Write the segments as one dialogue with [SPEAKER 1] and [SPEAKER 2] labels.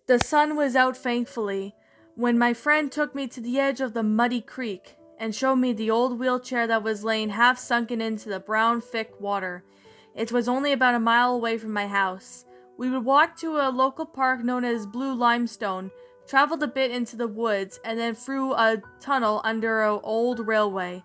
[SPEAKER 1] The sun was out thankfully when my friend took me to the edge of the muddy creek and showed me the old wheelchair that was laying half sunken into the brown, thick water. It was only about a mile away from my house. We would walk to a local park known as Blue Limestone, traveled a bit into the woods, and then through a tunnel under an old railway.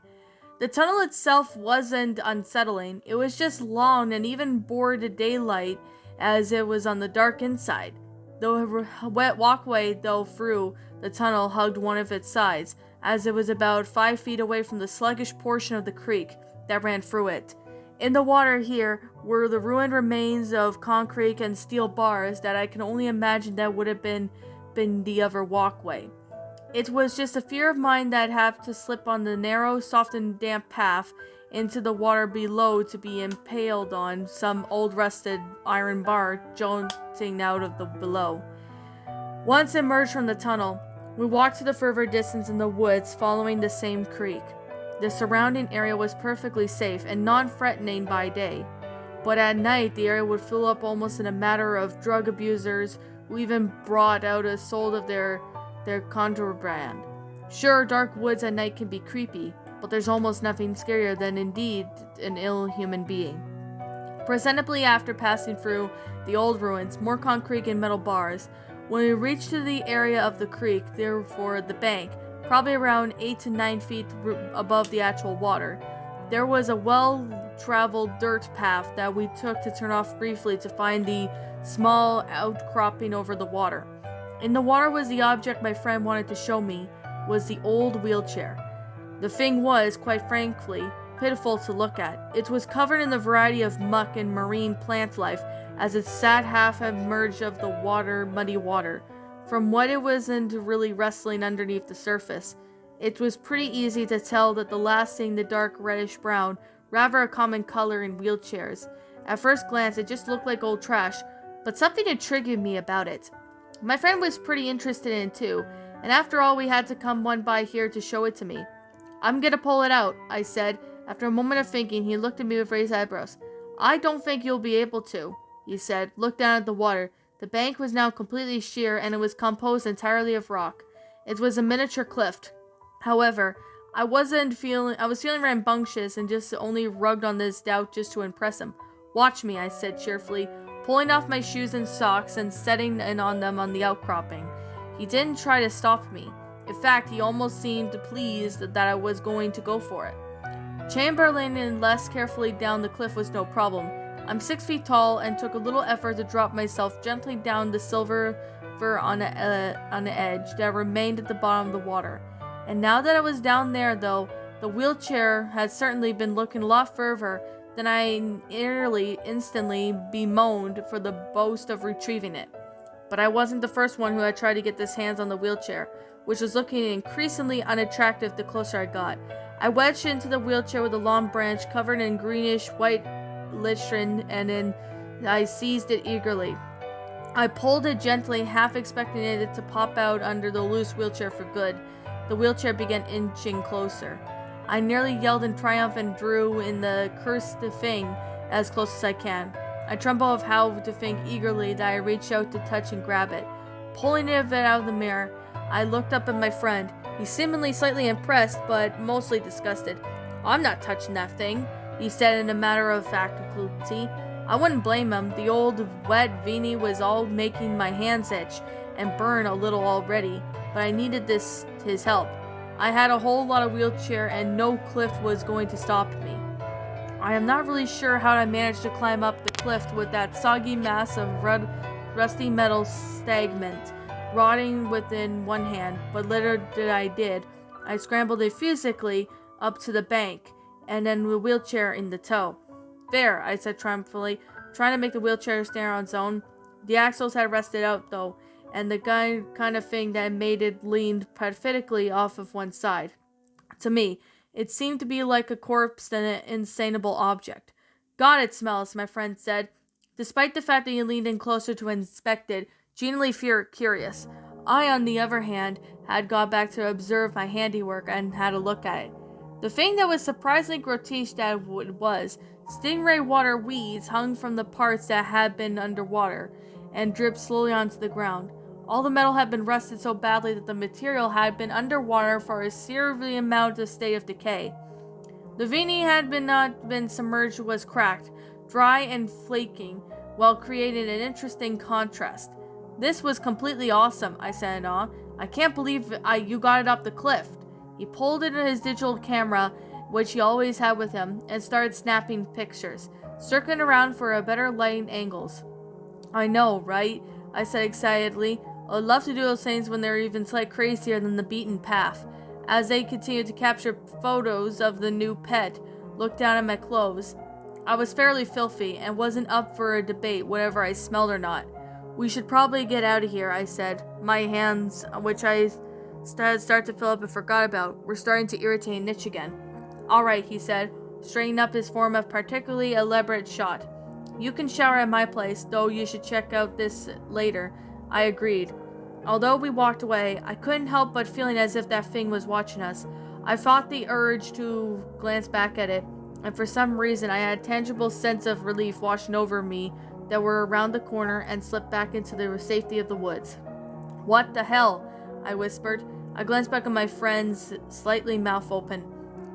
[SPEAKER 1] The tunnel itself wasn't unsettling, it was just long and even bored daylight as it was on the dark inside. The wet walkway, though, through the tunnel hugged one of its sides, as it was about 5 feet away from the sluggish portion of the creek that ran through it. In the water here were the ruined remains of concrete and steel bars that I can only imagine that would have been the other walkway. It was just a fear of mine that I'd have to slip on the narrow, soft and damp path into the water below to be impaled on some old rusted iron bar jolting out of the below. Once emerged from the tunnel, we walked to the further distance in the woods following the same creek. The surrounding area was perfectly safe and non-threatening by day, but at night the area would fill up almost in a matter of drug abusers who even brought out a sold of their contraband. Sure, dark woods at night can be creepy, but there's almost nothing scarier than indeed an ill human being. Presently after passing through the old ruins, more concrete and metal bars, when we reached to the area of the creek, therefore the bank, probably around 8 to 9 feet above the actual water, there was a well-traveled dirt path that we took to turn off briefly to find the small outcropping over the water. In the water was the object my friend wanted to show me, was the old wheelchair. The thing was, quite frankly, pitiful to look at. It was covered in a variety of muck and marine plant life as it sat half emerged of the muddy water. From what it wasn't really wrestling underneath the surface, it was pretty easy to tell that the last thing the dark reddish brown, rather a common color in wheelchairs. At first glance, it just looked like old trash, but something intrigued me about it. My friend was pretty interested in it too, and after all we had to come one by here to show it to me. "I'm gonna pull it out," I said. After a moment of thinking, he looked at me with raised eyebrows. "I don't think you'll be able to," he said. Looked down at the water. The bank was now completely sheer, and it was composed entirely of rock. It was a miniature cliff. However, I was feeling rambunctious and just only rugged on this doubt just to impress him. "Watch me," I said cheerfully, pulling off my shoes and socks and setting in on them on the outcropping. He didn't try to stop me. In fact, he almost seemed pleased that I was going to go for it. Chamberlain less carefully down the cliff was no problem. I'm 6 feet tall and took a little effort to drop myself gently down the silver on the edge that remained at the bottom of the water. And now that I was down there, though, the wheelchair had certainly been looking a lot further than I nearly instantly bemoaned for the boast of retrieving it. But I wasn't the first one who had tried to get his hands on the wheelchair, which was looking increasingly unattractive the closer I got. I wedged into the wheelchair with a long branch covered in greenish-white lichen, and then I seized it eagerly. I pulled it gently, half expecting it to pop out under the loose wheelchair for good. The wheelchair began inching closer. I nearly yelled in triumph and drew in the cursed thing as close as I can. I tremble of how to think eagerly that I reached out to touch and grab it. Pulling it out of the mirror, I looked up at my friend. He seemingly slightly impressed, but mostly disgusted. "I'm not touching that thing," he said in a matter-of-factity. I wouldn't blame him. The old wet veiny was all making my hands itch and burn a little already, but I needed his help. I had a whole lot of wheelchair and no cliff was going to stop me. I am not really sure how I managed to climb up the cliff with that soggy mass of rusty metal stagnant, rotting within one hand, but little did I did. I scrambled effusively up to the bank, and then the wheelchair in the tow. "There," I said triumphantly, trying to make the wheelchair stand on its own. The axles had rested out, though, and the kind of thing that made it leaned pathetically off of one side. To me, it seemed to be like a corpse than an insanable object. "God, it smells," my friend said, despite the fact that he leaned in closer to inspect it, genuinely curious. I, on the other hand, had got back to observe my handiwork and had a look at it. The thing that was surprisingly grotesque that it was, stingray water weeds hung from the parts that had been underwater and dripped slowly onto the ground. All the metal had been rusted so badly that the material had been underwater for a severe amount of state of decay. The veneer had not been submerged was cracked, dry and flaking, while creating an interesting contrast. This was completely awesome, I said in awe. I can't believe you got it up the cliff. He pulled in his digital camera, which he always had with him, and started snapping pictures, circling around for a better lighting angles. I know, right? I said excitedly. I'd love to do those things when they're even slightly crazier than the beaten path. As they continued to capture photos of the new pet, looked down at my clothes. I was fairly filthy and wasn't up for a debate whether I smelled or not. We should probably get out of here, I said. My hands, which I started to fill up and forgot about, were starting to irritate and itch again. All right, he said, straightening up his form of particularly elaborate shot. You can shower at my place, though you should check out this later. I agreed. Although we walked away, I couldn't help but feeling as if that thing was watching us. I fought the urge to glance back at it, and for some reason I had a tangible sense of relief washing over me that we're around the corner and slipped back into the safety of the woods. What the hell? I whispered. I glanced back at my friend's slightly mouth open.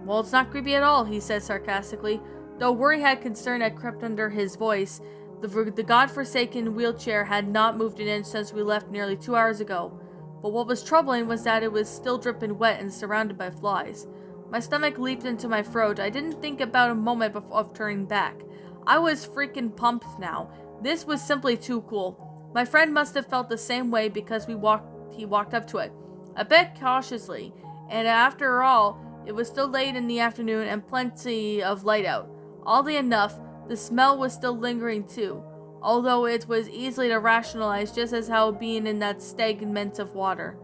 [SPEAKER 1] Well, it's not creepy at all, he said sarcastically. Though worry and concern had crept under his voice, the godforsaken wheelchair had not moved an inch since we left nearly 2 hours ago. But what was troubling was that it was still dripping wet and surrounded by flies. My stomach leaped into my throat. I didn't think about a moment of turning back. I was freaking pumped now. This was simply too cool. My friend must have felt the same way because he walked up to it, a bit cautiously, and after all, it was still late in the afternoon and plenty of light out. Oddly enough, the smell was still lingering too, although it was easily to rationalize just as how being in that stagnant of water.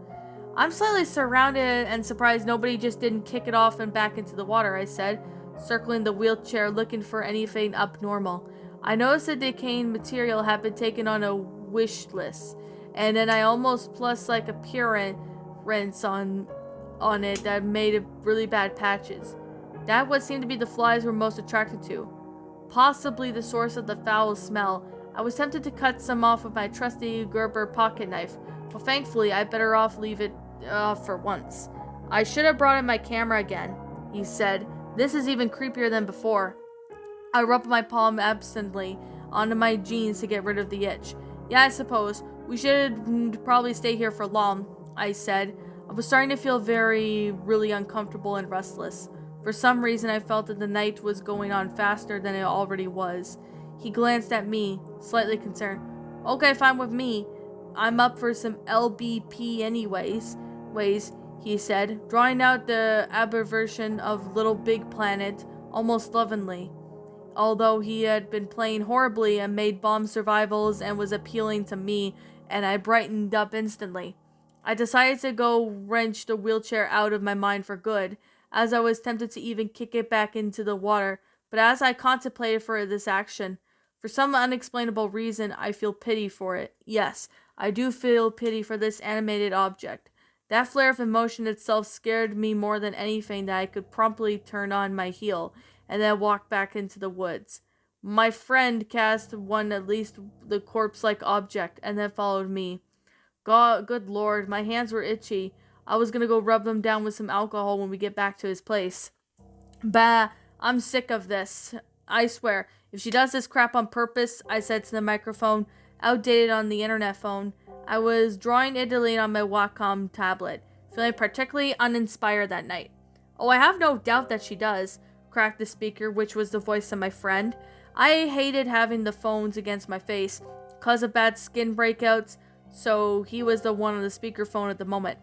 [SPEAKER 1] I'm slightly surrounded and surprised nobody just didn't kick it off and back into the water, I said, circling the wheelchair looking for anything abnormal. I noticed the decaying material had been taken on a wish list, and then I almost plus like appearance on it that made it really bad patches. That what seemed to be the flies were most attracted to. Possibly the source of the foul smell. I was tempted to cut some off with my trusty Gerber pocket knife, but thankfully I better off leave it for once. I should have brought in my camera again, he said. This is even creepier than before. I rubbed my palm absently onto my jeans to get rid of the itch. Yeah, I suppose. We should probably stay here for long, I said. I was starting to feel really uncomfortable and restless. For some reason, I felt that the night was going on faster than it already was. He glanced at me, slightly concerned. Okay, fine with me. I'm up for some LBP anyways, he said, drawing out the abbreviation of Little Big Planet almost lovingly. Although he had been playing horribly and made bomb survivals and was appealing to me, and I brightened up instantly. I decided to go wrench the wheelchair out of my mind for good, as I was tempted to even kick it back into the water, but as I contemplated for this action, for some unexplainable reason, I feel pity for it. Yes, I do feel pity for this animated object. That flare of emotion itself scared me more than anything that I could promptly turn on my heel and then walk back into the woods. My friend cast one at least the corpse-like object and then followed me. God, good lord, my hands were itchy. I was gonna go rub them down with some alcohol when we get back to his place. Bah, I'm sick of this. I swear, if she does this crap on purpose, I said to the microphone, outdated on the internet phone. I was drawing Italy on my Wacom tablet, feeling particularly uninspired that night. Oh, I have no doubt that she does, cracked the speaker, which was the voice of my friend. I hated having the phones against my face, cause of bad skin breakouts, so he was the one on the speakerphone at the moment.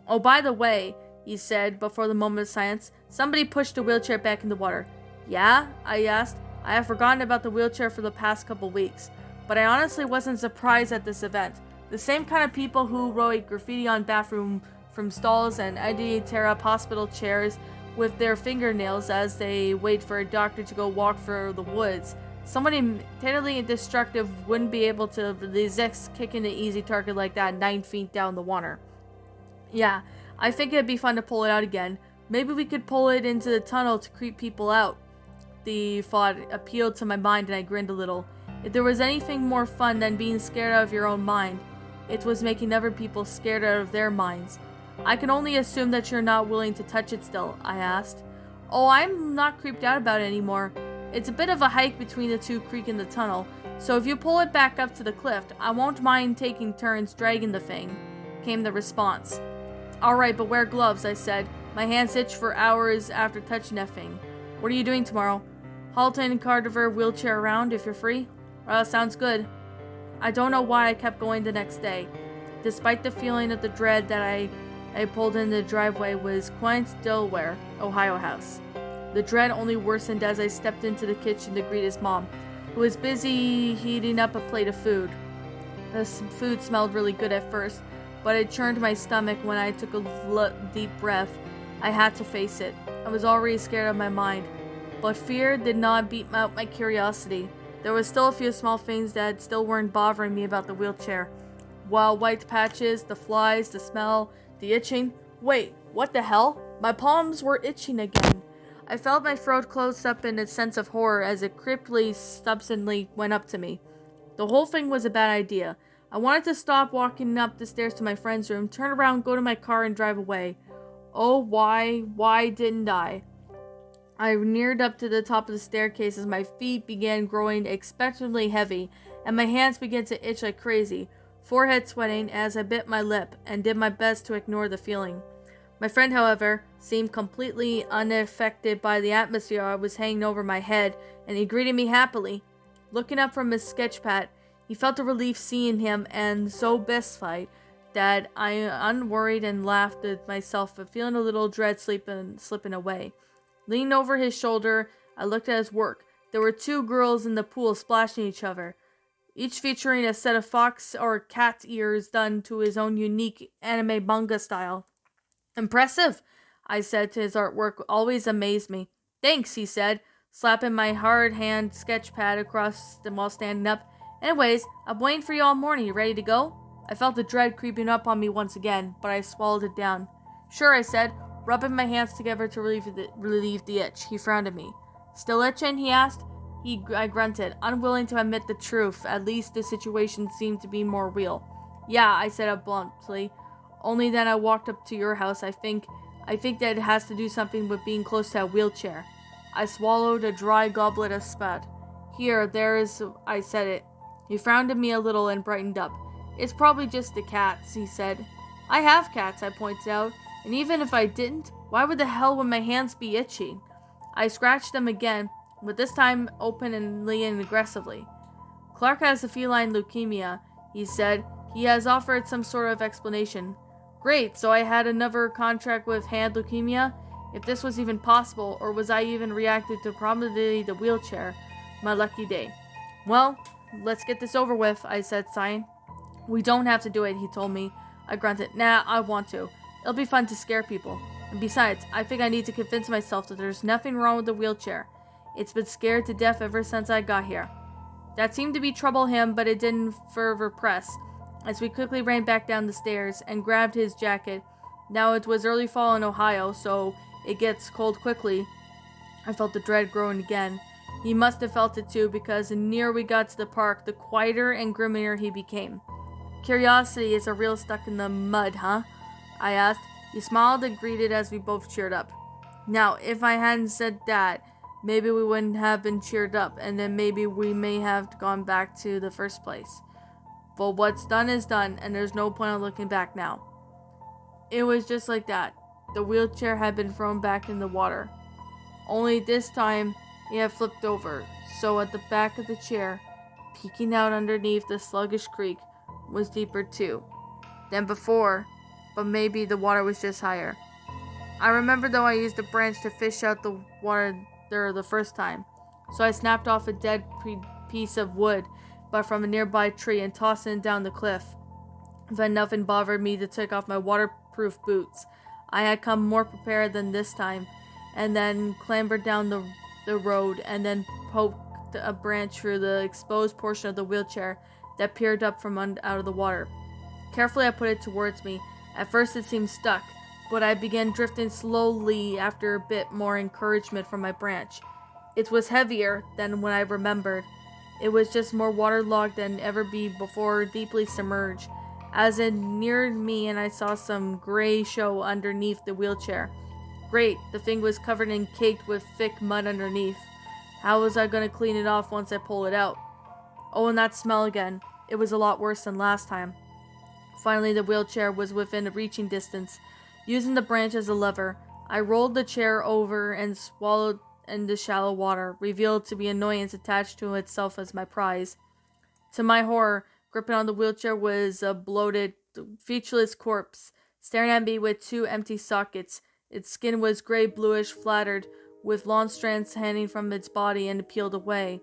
[SPEAKER 1] Oh, by the way, he said before the moment of silence, somebody pushed the wheelchair back in the water. Yeah? I asked. I have forgotten about the wheelchair for the past couple weeks, but I honestly wasn't surprised at this event. The same kind of people who wrote graffiti on bathroom from stalls and tear up hospital chairs with their fingernails as they wait for a doctor to go walk through the woods. Somebody totally destructive wouldn't be able to resist kicking an easy target like that 9 feet down the water. Yeah, I think it'd be fun to pull it out again. Maybe we could pull it into the tunnel to creep people out. The thought appealed to my mind and I grinned a little. If there was anything more fun than being scared out of your own mind, It was making other people scared out of their minds. I can only assume that you're not willing to touch it still, I asked. Oh, I'm not creeped out about it anymore. It's a bit of a hike between the two creek and the tunnel, so if you pull it back up to the cliff, I won't mind taking turns dragging the thing, came the response. Alright, but wear gloves, I said. My hands itch for hours after touching that thing. What are you doing tomorrow? Halton Cardiver wheelchair around if you're free? Sounds good. I don't know why I kept going the next day. Despite the feeling of the dread that I pulled in the driveway was Quint Delaware, Ohio house. The dread only worsened as I stepped into the kitchen to greet his mom, who was busy heating up a plate of food. The food smelled really good at first, but it churned my stomach when I took a deep breath. I had to face it. I was already scared of my mind, but fear did not beat out my curiosity. There was still a few small things that still weren't bothering me about the wheelchair. While white patches, the flies, the smell, the itching. Wait, what the hell? My palms were itching again. I felt my throat close up in a sense of horror as it creepily, stubbornly went up to me. The whole thing was a bad idea. I wanted to stop walking up the stairs to my friend's room, turn around, go to my car, and drive away. Oh, why didn't I? I neared up to the top of the staircase as my feet began growing expectantly heavy, and my hands began to itch like crazy, forehead sweating as I bit my lip and did my best to ignore the feeling. My friend, however, seemed completely unaffected by the atmosphere I was hanging over my head, and he greeted me happily. Looking up from his sketchpad, he felt a relief seeing him and so best-fied that I unworried and laughed at myself, but feeling a little dread slipping away. Leaning over his shoulder, I looked at his work. There were two girls in the pool splashing each other, each featuring a set of fox or cat ears done to his own unique anime manga style. Impressive, I said to his artwork. Always amazed me. Thanks, he said, slapping my hard hand sketch pad across them while standing up. Anyways, I'm waiting for you all morning. You ready to go? I felt the dread creeping up on me once again, but I swallowed it down. Sure, I said, rubbing my hands together to relieve the itch. He frowned at me. Still itching? He asked. I grunted, unwilling to admit the truth. At least the situation seemed to be more real. Yeah, I said up bluntly. Only then I walked up to your house. I think that it has to do something with being close to a wheelchair. I swallowed a dry goblet of spat. I said it. He frowned at me a little and brightened up. It's probably just the cats, he said. I have cats, I pointed out, and even if I didn't, why would the hell would my hands be itchy? I scratched them again, but this time openly and aggressively. Clark has a feline leukemia, he said. He has offered some sort of explanation. Great, so I had another contract with hand leukemia? If this was even possible, or was I even reacted to probably the wheelchair? My lucky day. Well, let's get this over with, I said, sighing. We don't have to do it, he told me. I grunted. Nah, I want to. It'll be fun to scare people. And besides, I think I need to convince myself that there's nothing wrong with the wheelchair. It's been scared to death ever since I got here. That seemed to trouble him, but it didn't further press, as we quickly ran back down the stairs and grabbed his jacket. Now it was early fall in Ohio, so it gets cold quickly. I felt the dread growing again. He must have felt it too, because the nearer we got to the park, the quieter and grimmier he became. Curiosity is a real stuck in the mud, huh? I asked. He smiled and greeted as we both cheered up. Now, if I hadn't said that, maybe we wouldn't have been cheered up, and then maybe we may have gone back to the first place. But what's done is done, and there's no point in looking back now. It was just like that. The wheelchair had been thrown back in the water. Only this time, it had flipped over, so at the back of the chair, peeking out underneath the sluggish creek, was deeper too than before, but maybe the water was just higher. I remember though I used a branch to fish out the water there the first time, so I snapped off a dead piece of wood but from a nearby tree and tossed it down the cliff. Then nothing bothered me to take off my waterproof boots. I had come more prepared than this time, and then clambered down the road and then poked a branch through the exposed portion of the wheelchair that peered up from out of the water. Carefully I put it towards me. At first it seemed stuck, but I began drifting slowly after a bit more encouragement from my branch. It was heavier than when I remembered. It was just more waterlogged than ever before, deeply submerged. as it neared me and I saw some gray show underneath the wheelchair. Great, the thing was covered and caked with thick mud underneath. How was I going to clean it off once I pull it out? Oh, and that smell again. It was a lot worse than last time. Finally, the wheelchair was within a reaching distance. Using the branch as a lever, I rolled the chair over and swallowed in the shallow water, revealed to be annoyance attached to itself as my prize. To my horror, gripping on the wheelchair was a bloated, featureless corpse, staring at me with two empty sockets. Its skin was gray-bluish, flattered, with long strands hanging from its body and peeled away.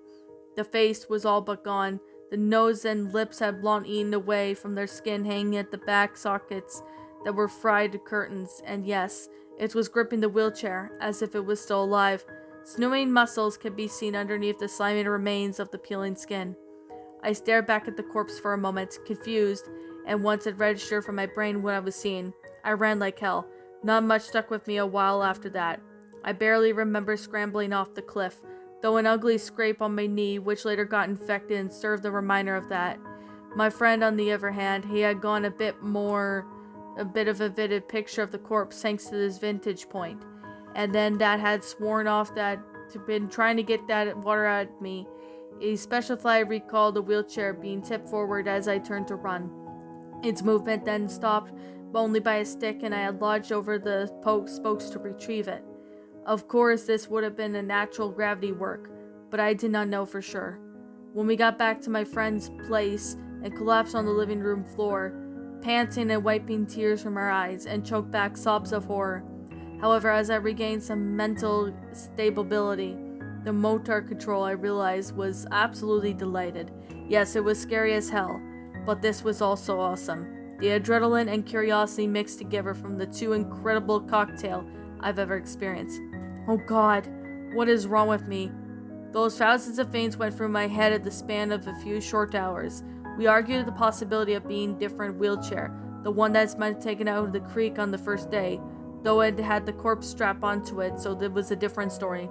[SPEAKER 1] The face was all but gone. The nose and lips had long eaten away from their skin, hanging at the back sockets that were fried curtains, and yes, it was gripping the wheelchair, as if it was still alive. Sinewy muscles could be seen underneath the slimy remains of the peeling skin. I stared back at the corpse for a moment, confused, and once it registered from my brain what I was seeing, I ran like hell. Not much stuck with me a while after that. I barely remember scrambling off the cliff, though an ugly scrape on my knee, which later got infected and served the reminder of that. My friend, on the other hand, he had gone a bit of a vivid picture of the corpse thanks to this vantage point, and then that had sworn off that to been trying to get that water at me. A special flight recalled the wheelchair being tipped forward as I turned to run. Its movement then stopped, but only by a stick, and I had lodged over the spokes to retrieve it. Of course, this would have been a natural gravity work, but I did not know for sure. When we got back to my friend's place and collapsed on the living room floor, panting and wiping tears from our eyes, and choked back sobs of horror. However, as I regained some mental stability, the motor control, I realized, was absolutely delighted. Yes, it was scary as hell, but this was also awesome. The adrenaline and curiosity mixed together from the two incredible cocktail I've ever experienced. Oh God, what is wrong with me? Those thousands of things went through my head at the span of a few short hours. We argued the possibility of being different wheelchair, the one that's been taken out of the creek on the first day, though it had the corpse strapped onto it, so it was a different story.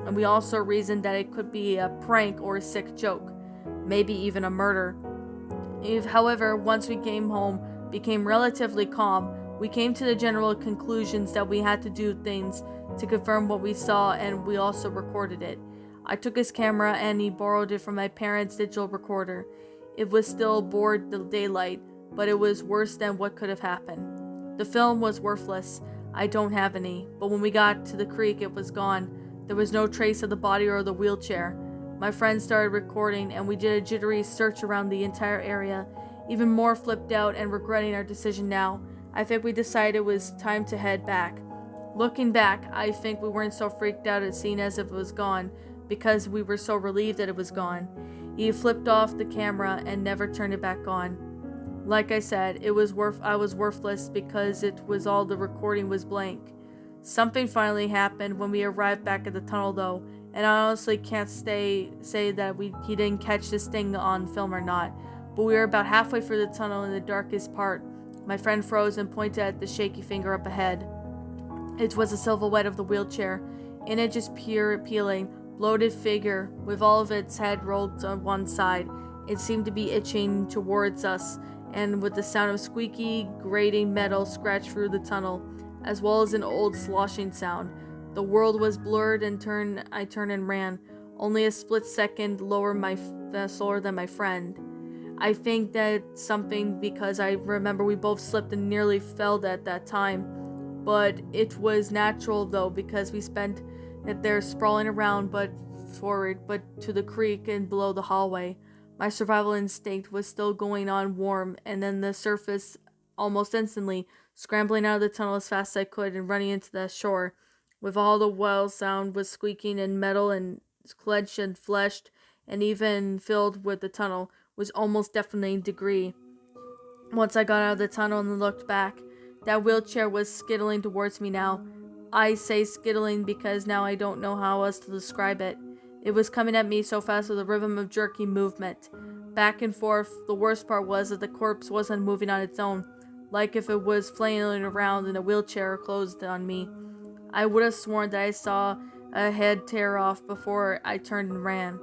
[SPEAKER 1] And we also reasoned that it could be a prank or a sick joke, maybe even a murder. However, once we came home, became relatively calm, we came to the general conclusions that we had to do things to confirm what we saw, and we also recorded it. I took his camera and he borrowed it from my parents' digital recorder. It was still broad daylight, but it was worse than what could have happened. The film was worthless. I don't have any, but when we got to the creek, it was gone. There was no trace of the body or the wheelchair. My friend started recording, and we did a jittery search around the entire area, even more flipped out and regretting our decision now. I think we decided it was time to head back. Looking back, I think we weren't so freaked out at seeing as if it was gone, because we were so relieved that it was gone. He flipped off the camera and never turned it back on. Like I said, I was worthless because it was all the recording was blank. Something finally happened when we arrived back at the tunnel though, and I honestly can't say that he didn't catch this thing on film or not, but we were about halfway through the tunnel in the darkest part. My friend froze and pointed at the shaky finger up ahead. It was a silhouette of the wheelchair, in it just pure peeling, bloated figure with all of its head rolled on one side. It seemed to be itching towards us, and with the sound of squeaky, grating metal scratched through the tunnel, as well as an old sloshing sound. The world was blurred and I turned and ran, only a split second slower than my friend. I think that's something because I remember we both slipped and nearly fell at that time, but it was natural though because we spent it there sprawling around but to the creek and below the hallway. My survival instinct was still going on warm, and then the surface almost instantly, scrambling out of the tunnel as fast as I could and running into the shore, with all the well sound was squeaking and metal and clenched and fleshed, and even filled with the tunnel, was almost deafening degree. Once I got out of the tunnel and looked back, that wheelchair was skittling towards me now. I say skittling because now I don't know how else to describe it. It was coming at me so fast with a rhythm of jerky movement. Back and forth. The worst part was that the corpse wasn't moving on its own, like if it was flailing around in a wheelchair closed on me. I would have sworn that I saw a head tear off before I turned and ran.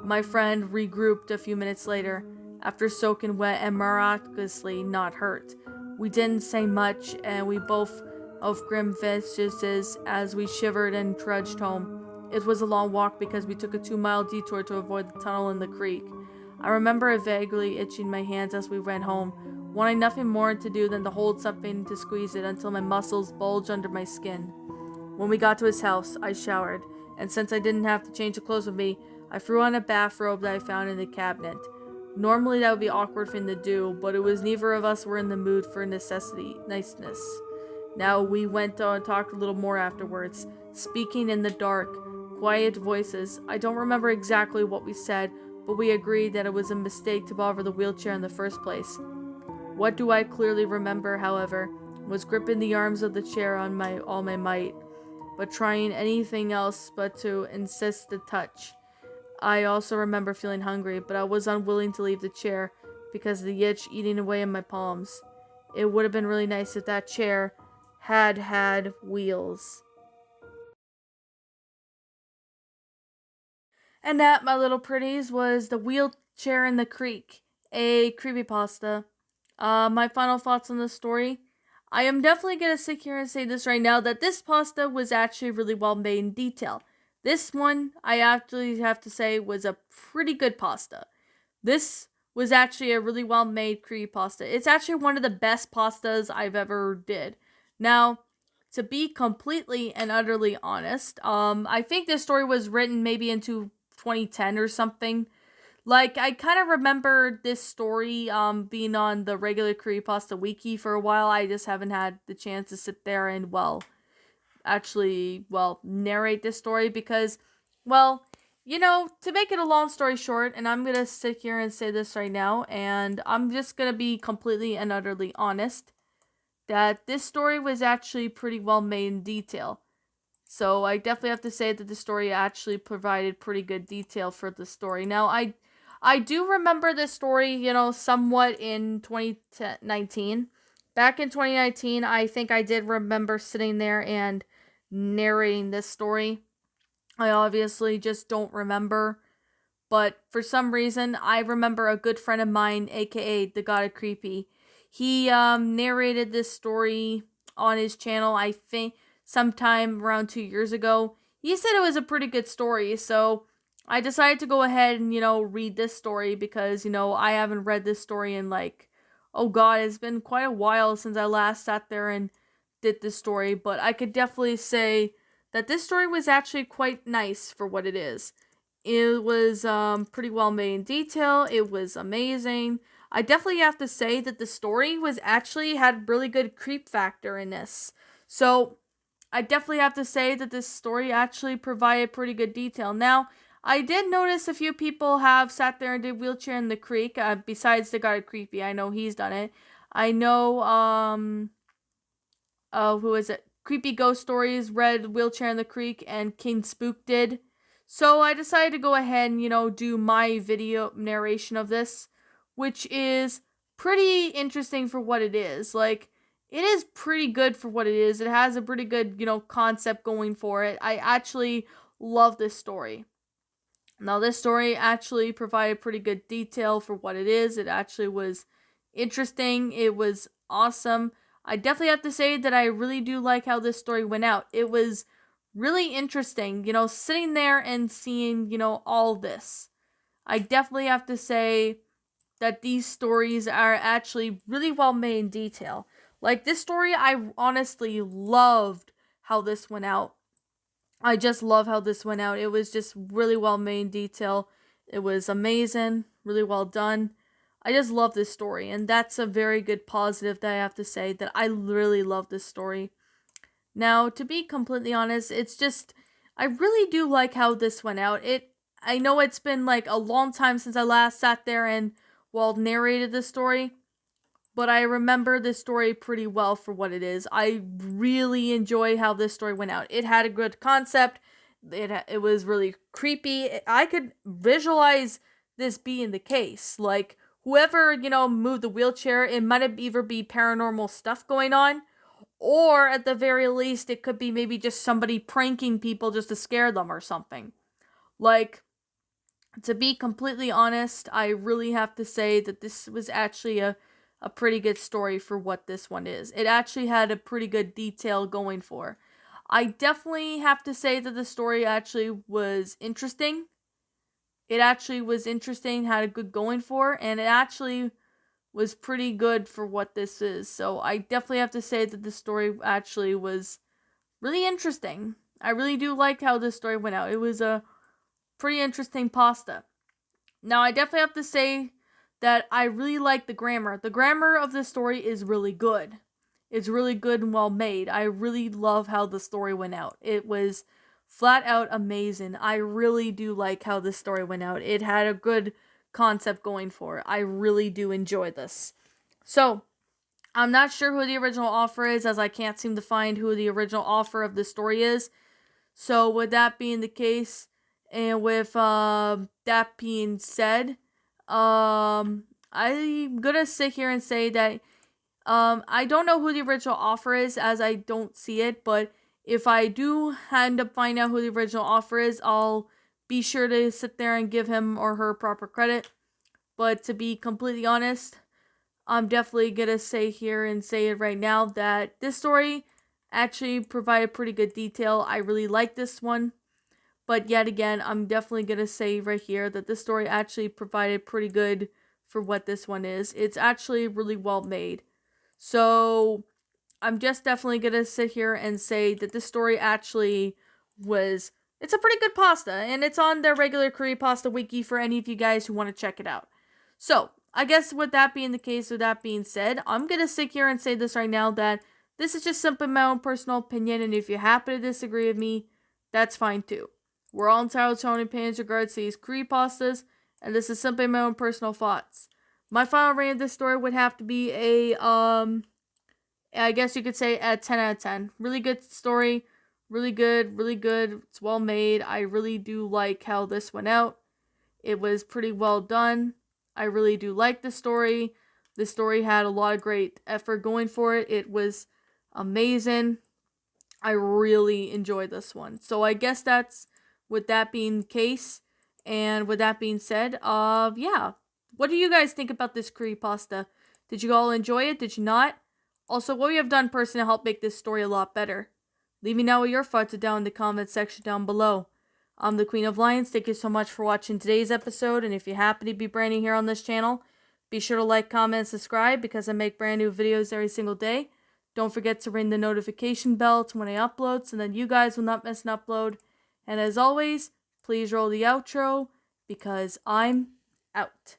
[SPEAKER 1] My friend regrouped a few minutes later. after soaking wet and miraculously not hurt. We didn't say much, and we both of grim faces as we shivered and trudged home. It was a long walk because we took a 2-mile detour to avoid the tunnel in the creek. I remember vaguely itching my hands as we went home, wanting nothing more to do than to hold something to squeeze it until my muscles bulged under my skin. When we got to his house, I showered, and since I didn't have to change the clothes with me, I threw on a bathrobe that I found in the cabinet. Normally that would be an awkward thing to do, but it was neither of us were in the mood for niceness. Now we went on and talked a little more afterwards, speaking in the dark, quiet voices. I don't remember exactly what we said, but we agreed that it was a mistake to bother the wheelchair in the first place. What do I clearly remember, however, was gripping the arms of the chair on all my might, but trying anything else but to insist the touch. I also remember feeling hungry, but I was unwilling to leave the chair because of the itch eating away in my palms. It would have been really nice if that chair had wheels. And that, my little pretties, was The Wheelchair in the Creek, a creepypasta. My final thoughts on this story. I am definitely going to sit here and say this right now, that this pasta was actually really well made in detail. This one, I actually have to say, was a pretty good pasta. This was actually a really well made creepypasta. It's actually one of the best pastas I've ever did. Now, to be completely and utterly honest, I think this story was written maybe into 2010 or something. Like, I kind of remember this story being on the regular Creepypasta Wiki for a while. I just haven't had the chance to sit there and, narrate this story because, to make it a long story short, and I'm going to sit here and say this right now, and I'm just going to be completely and utterly honest, that this story was actually pretty well made in detail. So I definitely have to say that the story actually provided pretty good detail for the story. Now, I do remember this story, somewhat in 2019. Back in 2019, I think I did remember sitting there and narrating this story. I obviously just don't remember, but for some reason, I remember a good friend of mine, aka the God of Creepy. He narrated this story on his channel, I think, sometime around 2 years ago. He said it was a pretty good story, so I decided to go ahead and, read this story because, I haven't read this story in oh god, it's been quite a while since I last sat there and did this story, but I could definitely say that this story was actually quite nice for what it is. It was pretty well made in detail. It was amazing. I definitely have to say that the story was actually had really good creep factor in this. So I definitely have to say that this story actually provided pretty good detail. Now, I did notice a few people have sat there and did Wheelchair in the Creek, besides the guy Creepy. I know he's done it. I know, who is it? Creepy Ghost Stories read Wheelchair in the Creek, and King Spook did. So I decided to go ahead and, do my video narration of this, which is pretty interesting for what it is. Like, it is pretty good for what it is. It has a pretty good, concept going for it. I actually love this story. Now, this story actually provided pretty good detail for what it is. It actually was interesting. It was awesome. I definitely have to say that I really do like how this story went out. It was really interesting, sitting there and seeing, all this. I definitely have to say that these stories are actually really well made in detail. Like, this story, I honestly loved how this went out. I just love how this went out. It was just really well made in detail. It was amazing, really well done. I just love this story, and that's a very good positive that I have to say, that I really love this story. Now, to be completely honest, it's just, I really do like how this went out. I know it's been like a long time since I last sat there and, narrated this story, but I remember this story pretty well for what it is. I really enjoy how this story went out. It had a good concept. It was really creepy. I could visualize this being the case. Like, whoever, moved the wheelchair, it might have either be paranormal stuff going on, or at the very least, it could be maybe just somebody pranking people just to scare them or something. Like, To be completely honest, I really have to say that this was actually a pretty good story for what this one is. It actually had a pretty good detail going for. I definitely have to say that the story actually was interesting. It actually was interesting, had a good going for, and it actually was pretty good for what this is. So I definitely have to say that the story actually was really interesting. I really do like how this story went out. It was a pretty interesting pasta. Now, I definitely have to say that I really like the grammar. The grammar of this story is really good. It's really good and well made. I really love how the story went out. It was flat out amazing. I really do like how this story went out. It had a good concept going for it. I really do enjoy this. So, I'm not sure who the original author is, as I can't seem to find who the original author of the story is. So, with that being the case, and with that being said, I'm gonna sit here and say that I don't know who the original author is, as I don't see it. But if I do end up finding out who the original author is, I'll be sure to sit there and give him or her proper credit. But to be completely honest, I'm definitely gonna say here and say it right now that this story actually provided pretty good detail. I really like this one. But yet again, I'm definitely gonna say right here that this story actually provided pretty good for what this one is. It's actually really well made. So I'm just definitely gonna sit here and say that this story actually was, it's a pretty good pasta, and it's on their regular curry pasta wiki for any of you guys who want to check it out. So I guess with that being the case, with that being said, I'm gonna sit here and say this right now that this is just simply my own personal opinion, and if you happen to disagree with me, that's fine too. We're all entitled to our own opinions regards to these curry pastas, and this is simply my own personal thoughts. My final rating of this story would have to be I guess you could say a 10 out of 10. Really good story, really good, really good. It's well made. I really do like how this went out. It was pretty well done. I really do like the story. The story had a lot of great effort going for it. It was amazing. I really enjoyed this one. So I guess that's, with that being the case, and with that being said, yeah. What do you guys think about this creepypasta? Did you all enjoy it? Did you not? Also, what you have done personally to help make this story a lot better? Leave me know what your thoughts are down in the comments section down below. I'm the Queen of Lions. Thank you so much for watching today's episode, and if you happen to be brand new here on this channel, be sure to like, comment, and subscribe because I make brand new videos every single day. Don't forget to ring the notification bell to when I upload so that you guys will not miss an upload. And as always, please roll the outro because I'm out.